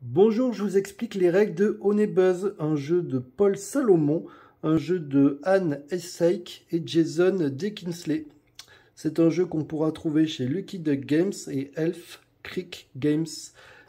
Bonjour, je vous explique les règles de Honey-Buzz, un jeu de Paul Salomon, un jeu de Anne Essayk et Jason Dickinsley. C'est un jeu qu'on pourra trouver chez Lucky Duck Games et Elf Creek Games.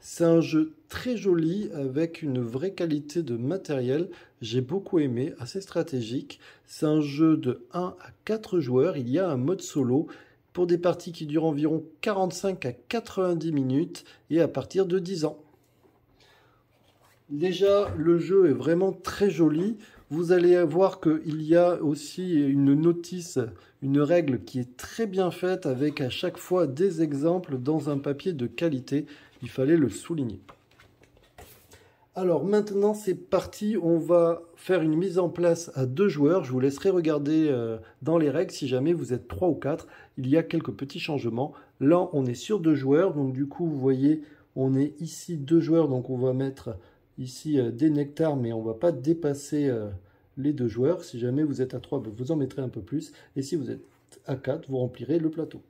C'est un jeu très joli avec une vraie qualité de matériel. J'ai beaucoup aimé, assez stratégique. C'est un jeu de 1 à 4 joueurs. Il y a un mode solo pour des parties qui durent environ 45 à 90 minutes et à partir de 10 ans. Déjà, le jeu est vraiment très joli. Vous allez voir qu'il y a aussi une notice, une règle qui est très bien faite avec à chaque fois des exemples dans un papier de qualité. Il fallait le souligner. Alors maintenant, c'est parti. On va faire une mise en place à 2 joueurs. Je vous laisserai regarder dans les règles si jamais vous êtes 3 ou 4. Il y a quelques petits changements. Là, on est sur 2 joueurs. Donc du coup, vous voyez, on est ici 2 joueurs. Donc on va mettre ici des nectars, mais on ne va pas dépasser les 2 joueurs. Si jamais vous êtes à 3, vous en mettrez un peu plus. Et si vous êtes à 4, vous remplirez le plateau.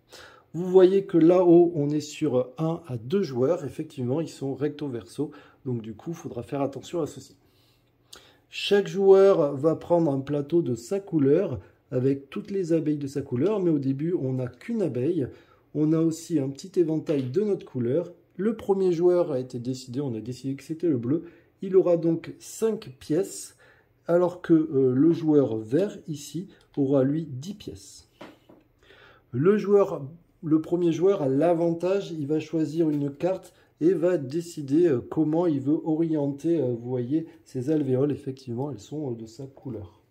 Vous voyez que là-haut, on est sur 1 à 2 joueurs. Effectivement, ils sont recto-verso. Donc du coup, il faudra faire attention à ceci. Chaque joueur va prendre un plateau de sa couleur avec toutes les abeilles de sa couleur. Mais au début, on n'a qu'une abeille. On a aussi un petit éventail de notre couleur. Le premier joueur a été décidé, on a décidé que c'était le bleu. Il aura donc 5 pièces, alors que le joueur vert, ici, aura lui 10 pièces. Le premier joueur a l'avantage, il va choisir une carte et va décider comment il veut orienter, vous voyez, ces alvéoles, effectivement, elles sont de sa couleur.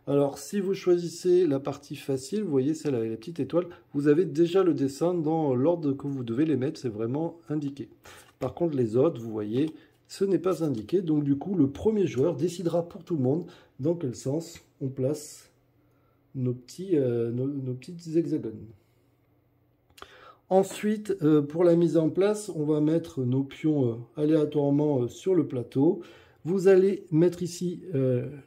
Alors, si vous choisissez la partie facile, vous voyez celle avec la petite étoile, vous avez déjà le dessin dans l'ordre que vous devez les mettre, c'est vraiment indiqué. Par contre, les autres, vous voyez, ce n'est pas indiqué. Donc, du coup, le premier joueur décidera pour tout le monde dans quel sens on place nos petits hexagones. Ensuite, pour la mise en place, on va mettre nos pions aléatoirement sur le plateau. Vous allez mettre ici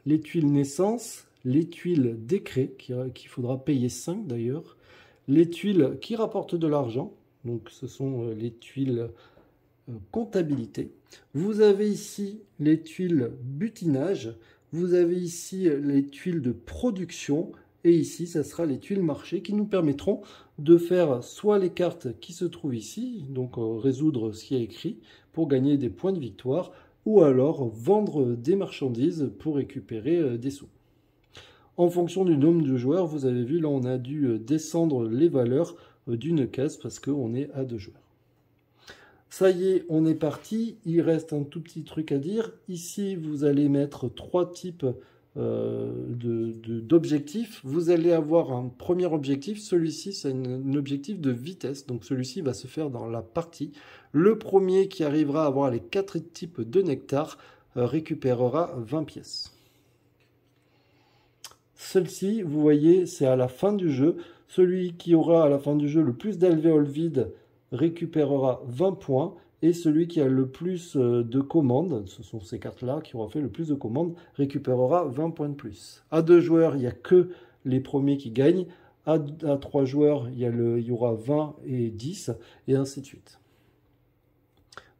les tuiles naissance, les tuiles décret, qu'il faudra payer 5 d'ailleurs, les tuiles qui rapportent de l'argent, donc ce sont les tuiles comptabilité. Vous avez ici les tuiles butinage, vous avez ici les tuiles de production, et ici, ça sera les tuiles marché qui nous permettront de faire soit les cartes qui se trouvent ici, donc résoudre ce qui est écrit pour gagner des points de victoire, ou alors vendre des marchandises pour récupérer des sous. En fonction du nombre de joueurs, vous avez vu, là on a dû descendre les valeurs d'une case parce qu'on est à 2 joueurs. Ça y est, on est parti. Il reste un tout petit truc à dire. Ici, vous allez mettre 3 types d'objectifs. Vous allez avoir un premier objectif. Celui-ci, c'est un objectif de vitesse. Donc, celui-ci va se faire dans la partie. Le premier qui arrivera à avoir les 4 types de nectar récupérera 20 pièces. Celle-ci, vous voyez, c'est à la fin du jeu. Celui qui aura à la fin du jeu le plus d'alvéoles vides récupérera 20 points et celui qui a le plus de commandes, ce sont ces cartes-là qui auront fait le plus de commandes, récupérera 20 points de plus. À 2 joueurs, il n'y a que les premiers qui gagnent. À 3 joueurs, il y aura 20 et 10 et ainsi de suite.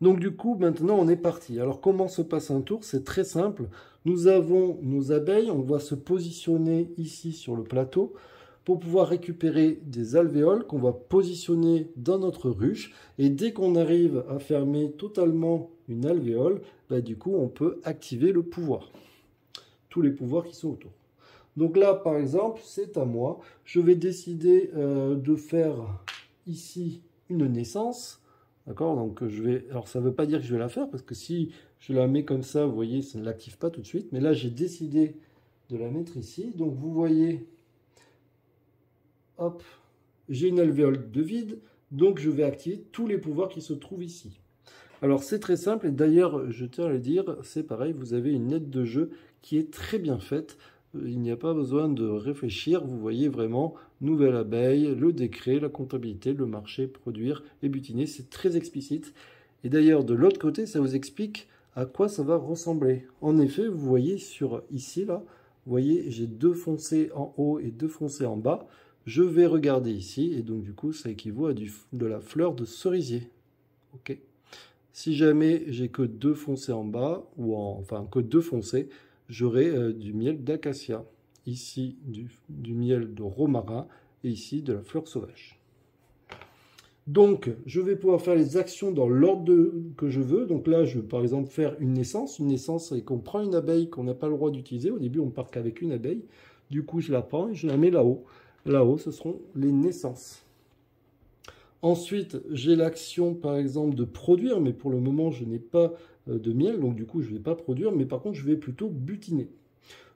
Donc du coup, maintenant, on est parti. Alors comment se passe un tour? C'est très simple. Nous avons nos abeilles, on va se positionner ici sur le plateau pour pouvoir récupérer des alvéoles qu'on va positionner dans notre ruche. Et dès qu'on arrive à fermer totalement une alvéole, du coup, on peut activer le pouvoir. Tous les pouvoirs qui sont autour. Donc là, par exemple, c'est à moi. Je vais décider de faire ici une naissance. D'accord? Donc je vais. Alors ça ne veut pas dire que je vais la faire, parce que si je la mets comme ça, vous voyez, ça ne l'active pas tout de suite. Mais là, j'ai décidé de la mettre ici. Donc vous voyez. Hop, j'ai une alvéole de vide, donc je vais activer tous les pouvoirs qui se trouvent ici. Alors c'est très simple, et d'ailleurs, je tiens à le dire, c'est pareil, vous avez une aide de jeu qui est très bien faite. Il n'y a pas besoin de réfléchir, vous voyez vraiment, nouvelle abeille, le décret, la comptabilité, le marché, produire et butiner, c'est très explicite. Et d'ailleurs, de l'autre côté, ça vous explique à quoi ça va ressembler. En effet, vous voyez sur ici, là, vous voyez, j'ai 2 foncés en haut et 2 foncés en bas. Je vais regarder ici, et donc du coup, ça équivaut à de la fleur de cerisier. Ok, Si jamais j'ai que 2 foncés en bas, enfin que 2 foncés, j'aurai du miel d'acacia. Ici du miel de romarin et ici de la fleur sauvage. Donc, je vais pouvoir faire les actions dans l'ordre que je veux. Donc là, je veux par exemple faire une naissance. Une naissance, c'est qu'on prend une abeille qu'on n'a pas le droit d'utiliser. Au début, on ne part qu'avec une abeille. Du coup, je la prends et je la mets là-haut. Là-haut, ce seront les naissances. Ensuite, j'ai l'action, par exemple, de produire. Mais pour le moment, je n'ai pas de miel. Donc du coup, je ne vais pas produire. Mais par contre, je vais plutôt butiner.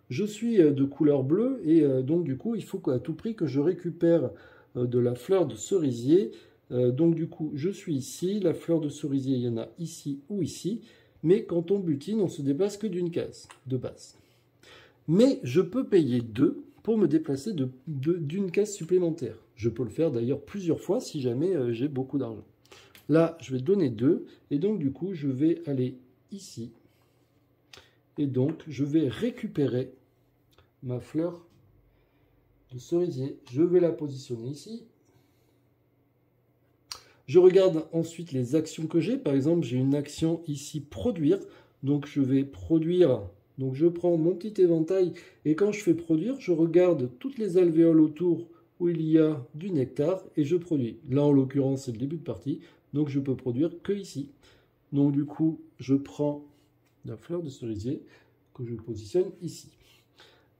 Je suis de couleur bleue. Et donc du coup, il faut à tout prix que je récupère de la fleur de cerisier. Donc du coup, je suis ici, la fleur de cerisier, il y en a ici ou ici, mais quand on butine, on se déplace que d'une case de base. Mais je peux payer 2 pour me déplacer d'une case supplémentaire. Je peux le faire d'ailleurs plusieurs fois si jamais j'ai beaucoup d'argent. Là, je vais donner 2, et donc du coup, je vais aller ici, et donc je vais récupérer ma fleur de cerisier. Je vais la positionner ici. Je regarde ensuite les actions que j'ai. Par exemple, j'ai une action ici, produire. Donc, je vais produire. Donc, je prends mon petit éventail. Et quand je fais produire, je regarde toutes les alvéoles autour où il y a du nectar. Et je produis. Là, en l'occurrence, c'est le début de partie. Donc, je peux produire que ici. Donc, du coup, je prends la fleur de cerisier que je positionne ici.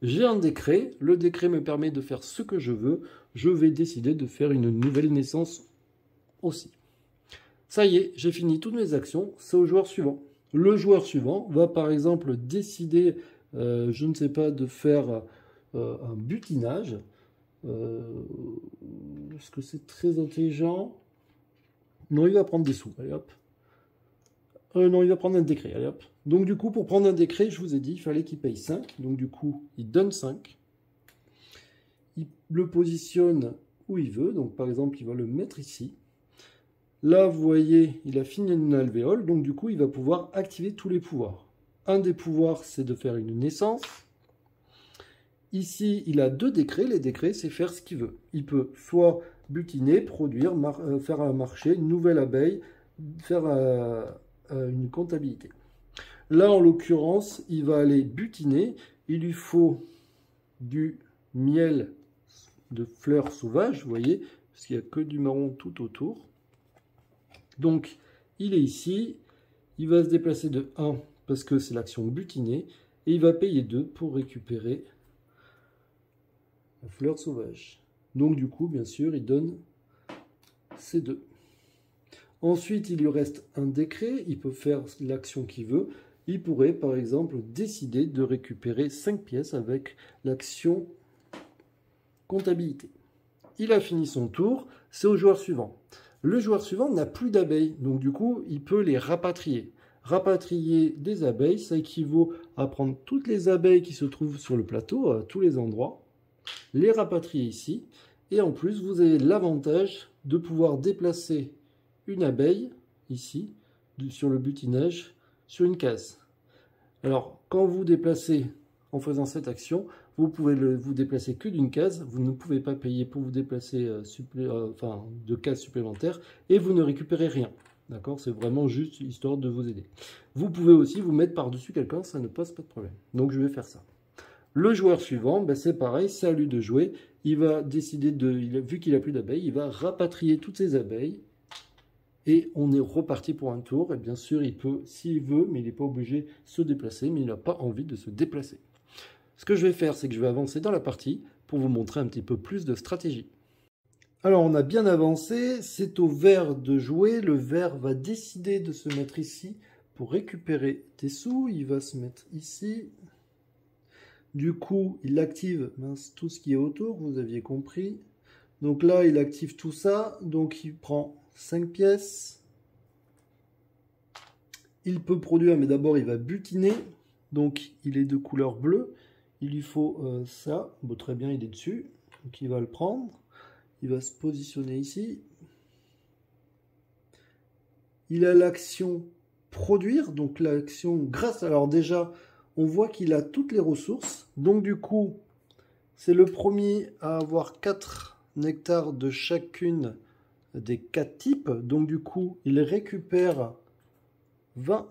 J'ai un décret. Le décret me permet de faire ce que je veux. Je vais décider de faire une nouvelle naissance aussi. Ça y est, j'ai fini toutes mes actions, c'est au joueur suivant. Le joueur suivant va par exemple décider, je ne sais pas, de faire un butinage. Est-ce que c'est très intelligent? Non, il va prendre des sous, allez hop. Non, il va prendre un décret, allez hop. Donc du coup, pour prendre un décret, je vous ai dit, il fallait qu'il paye 5. Donc du coup, il donne 5. Il le positionne où il veut, donc par exemple, il va le mettre ici. Là, vous voyez, il a fini une alvéole, donc du coup, il va pouvoir activer tous les pouvoirs. Un des pouvoirs, c'est de faire une naissance. Ici, il a 2 décrets. Les décrets, c'est faire ce qu'il veut. Il peut soit butiner, produire, faire un marché, une nouvelle abeille, faire une comptabilité. Là, en l'occurrence, il va aller butiner. Il lui faut du miel de fleurs sauvages, vous voyez, parce qu'il n'y a que du marron tout autour. Donc, il est ici, il va se déplacer de 1 parce que c'est l'action butiner, et il va payer 2 pour récupérer la fleur sauvage. Donc, du coup, bien sûr, il donne ces 2. Ensuite, il lui reste un décret, il peut faire l'action qu'il veut. Il pourrait, par exemple, décider de récupérer 5 pièces avec l'action comptabilité. Il a fini son tour, c'est au joueur suivant. Le joueur suivant n'a plus d'abeilles, donc du coup, il peut les rapatrier. Rapatrier des abeilles, ça équivaut à prendre toutes les abeilles qui se trouvent sur le plateau, à tous les endroits, les rapatrier ici, et en plus, vous avez l'avantage de pouvoir déplacer une abeille, ici, sur le butinage, sur une case. Alors, quand vous déplacez en faisant cette action, vous pouvez vous déplacer que d'une case, vous ne pouvez pas payer pour vous déplacer de cases supplémentaires, et vous ne récupérez rien. D'accord? C'est vraiment juste histoire de vous aider. Vous pouvez aussi vous mettre par-dessus quelqu'un, ça ne pose pas de problème. Donc je vais faire ça. Le joueur suivant, ben c'est pareil, c'est à lui de jouer. Il va décider vu qu'il n'a plus d'abeilles, il va rapatrier toutes ses abeilles. Et on est reparti pour un tour. Et bien sûr, il peut, s'il veut, mais il n'est pas obligé de se déplacer, mais il n'a pas envie de se déplacer. Ce que je vais faire, c'est que je vais avancer dans la partie pour vous montrer un petit peu plus de stratégie. Alors, on a bien avancé. C'est au vert de jouer. Le vert va décider de se mettre ici pour récupérer des sous. Il va se mettre ici. Du coup, il active tout ce qui est autour. Vous aviez compris. Donc là, il active tout ça. Donc, il prend 5 pièces. Il peut produire, mais d'abord, il va butiner. Donc, il est de couleur bleue. Il lui faut ça. Bon, très bien, il est dessus. Donc, il va le prendre. Il va se positionner ici. Il a l'action produire. Donc, l'action grâce. Alors, déjà, on voit qu'il a toutes les ressources. Donc, du coup, c'est le premier à avoir 4 nectars de chacune des 4 types. Donc, du coup, il récupère 20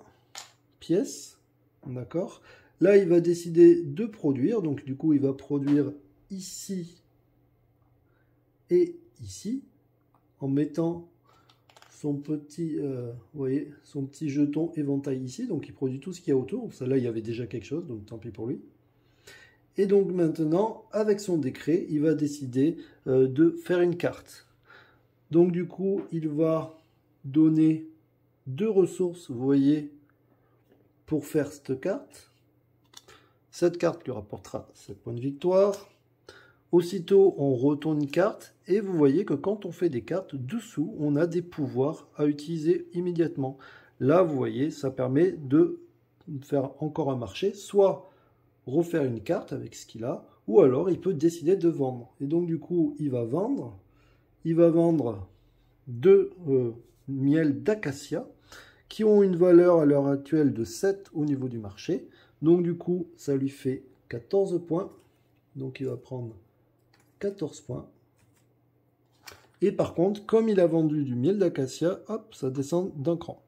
pièces, d'accord? Là, il va décider de produire, donc du coup, il va produire ici et ici, en mettant son petit, vous voyez, son petit jeton éventail ici, donc il produit tout ce qu'il y a autour. Ça, là, il y avait déjà quelque chose, donc tant pis pour lui. Et donc maintenant, avec son décret, il va décider de faire une carte. Donc du coup, il va donner 2 ressources, vous voyez, pour faire cette carte. Cette carte lui rapportera 7 points de victoire. Aussitôt, on retourne une carte et vous voyez que quand on fait des cartes, dessous, on a des pouvoirs à utiliser immédiatement. Là, vous voyez, ça permet de faire encore un marché, soit refaire une carte avec ce qu'il a, ou alors il peut décider de vendre. Et donc du coup, il va vendre 2 miels d'acacia qui ont une valeur à l'heure actuelle de 7 au niveau du marché. Donc du coup, ça lui fait 14 points. Donc il va prendre 14 points. Et par contre, comme il a vendu du miel d'acacia, hop, ça descend d'un cran.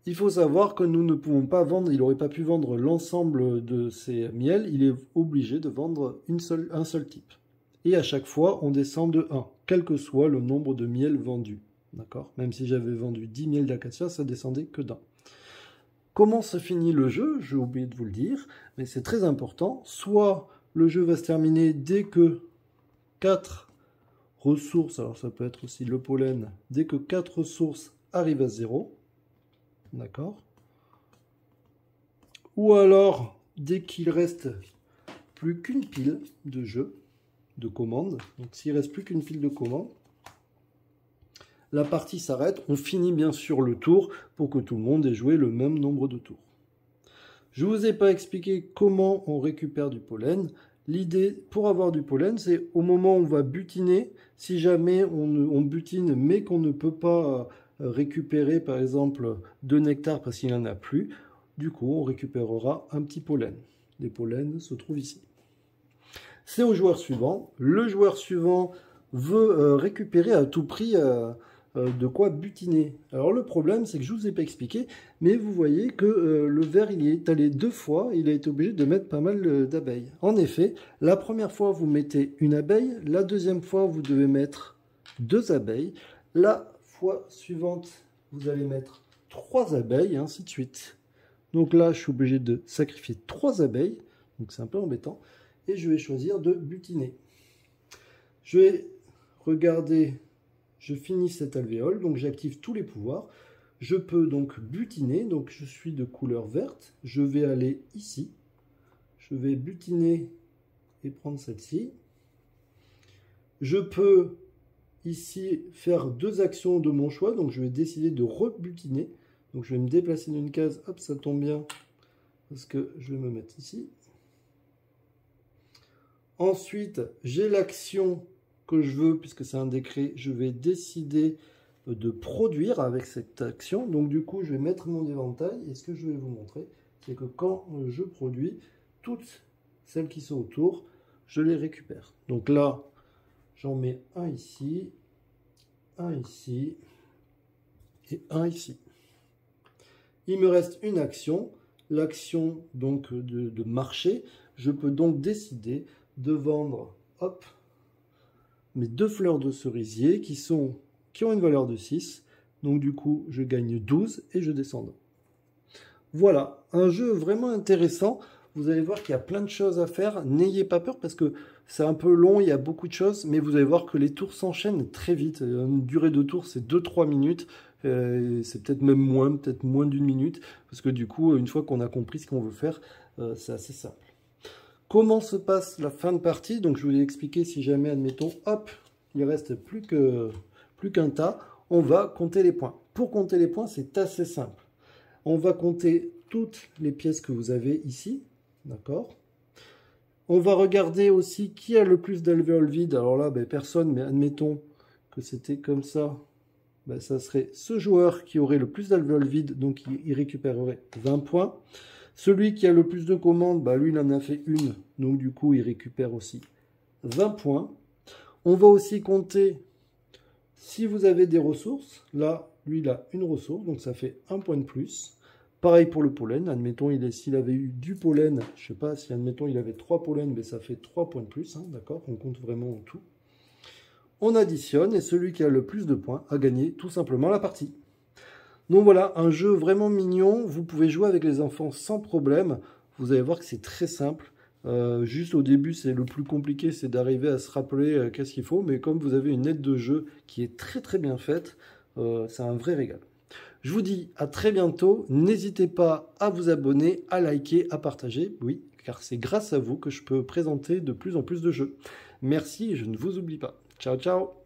Il faut savoir que nous ne pouvons pas vendre, il n'aurait pas pu vendre l'ensemble de ces miels, il est obligé de vendre un seul type. Et à chaque fois, on descend de 1, quel que soit le nombre de miels vendus. D'accord? Même si j'avais vendu 10 miels d'acacia, ça descendait que d'un. Comment se finit le jeu? J'ai oublié de vous le dire, mais c'est très important. Soit le jeu va se terminer dès que 4 ressources, alors ça peut être aussi le pollen, dès que 4 ressources arrivent à 0. D'accord? Ou alors, dès qu'il reste plus qu'une pile de jeu, de commandes, donc s'il reste plus qu'une pile de commandes, la partie s'arrête. On finit bien sûr le tour pour que tout le monde ait joué le même nombre de tours. Je ne vous ai pas expliqué comment on récupère du pollen. L'idée pour avoir du pollen, c'est au moment où on va butiner, si jamais on butine mais qu'on ne peut pas récupérer par exemple de nectar parce qu'il n'en a plus, du coup on récupérera un petit pollen. Les pollens se trouvent ici. C'est au joueur suivant. Le joueur suivant veut récupérer à tout prix de quoi butiner. Alors le problème, c'est que je ne vous ai pas expliqué, mais vous voyez que le ver, il y est allé 2 fois, il a été obligé de mettre pas mal d'abeilles. En effet, la première fois, vous mettez une abeille, la deuxième fois, vous devez mettre 2 abeilles, la fois suivante, vous allez mettre 3 abeilles, et ainsi de suite. Donc là, je suis obligé de sacrifier 3 abeilles, donc c'est un peu embêtant, et je vais choisir de butiner. Je vais regarder... Je finis cette alvéole, donc j'active tous les pouvoirs. Je peux donc butiner, donc je suis de couleur verte. Je vais aller ici. Je vais butiner et prendre celle-ci. Je peux ici faire 2 actions de mon choix, donc je vais décider de rebutiner. Donc je vais me déplacer d'une case, hop, ça tombe bien, parce que je vais me mettre ici. Ensuite, j'ai l'action que je veux, puisque c'est un décret, je vais décider de produire avec cette action. Donc du coup, je vais mettre mon éventail, et ce que je vais vous montrer, c'est que quand je produis, toutes celles qui sont autour, je les récupère. Donc là, j'en mets un ici, et un ici. Il me reste une action, l'action donc de marché. Je peux donc décider de vendre, hop, mes 2 fleurs de cerisier qui ont une valeur de 6. Donc du coup, je gagne 12 et je descends. Voilà, un jeu vraiment intéressant. Vous allez voir qu'il y a plein de choses à faire. N'ayez pas peur parce que c'est un peu long, il y a beaucoup de choses, mais vous allez voir que les tours s'enchaînent très vite. Une durée de tour, c'est 2-3 minutes. C'est peut-être même moins d'1 minute. Parce que du coup, une fois qu'on a compris ce qu'on veut faire, c'est assez simple. Comment se passe la fin de partie? Donc je vous ai expliqué, si jamais, admettons, hop, il reste plus qu'un tas, on va compter les points. Pour compter les points, c'est assez simple. On va compter toutes les pièces que vous avez ici, d'accord? On va regarder aussi qui a le plus d'alvéoles vides. Alors là, ben, personne, mais admettons que c'était comme ça. Ben, ça serait ce joueur qui aurait le plus d'alvéoles vides, donc il récupérerait 20 points. Celui qui a le plus de commandes, bah lui, il en a fait une. Donc, du coup, il récupère aussi 20 points. On va aussi compter si vous avez des ressources. Là, Lui, il a une ressource, donc ça fait un point de plus. Pareil pour le pollen. Admettons, s'il avait eu du pollen, je sais pas si, admettons, il avait 3 pollens, mais ça fait 3 points de plus, hein, d'accord? On compte vraiment en tout. On additionne, et celui qui a le plus de points a gagné tout simplement la partie. Donc voilà, un jeu vraiment mignon. Vous pouvez jouer avec les enfants sans problème. Vous allez voir que c'est très simple. Juste au début, c'est le plus compliqué, c'est d'arriver à se rappeler qu'est-ce qu'il faut. Mais comme vous avez une aide de jeu qui est très très bien faite, c'est un vrai régal. Je vous dis à très bientôt. N'hésitez pas à vous abonner, à liker, à partager. Oui, car c'est grâce à vous que je peux présenter de plus en plus de jeux. Merci et je ne vous oublie pas. Ciao, ciao!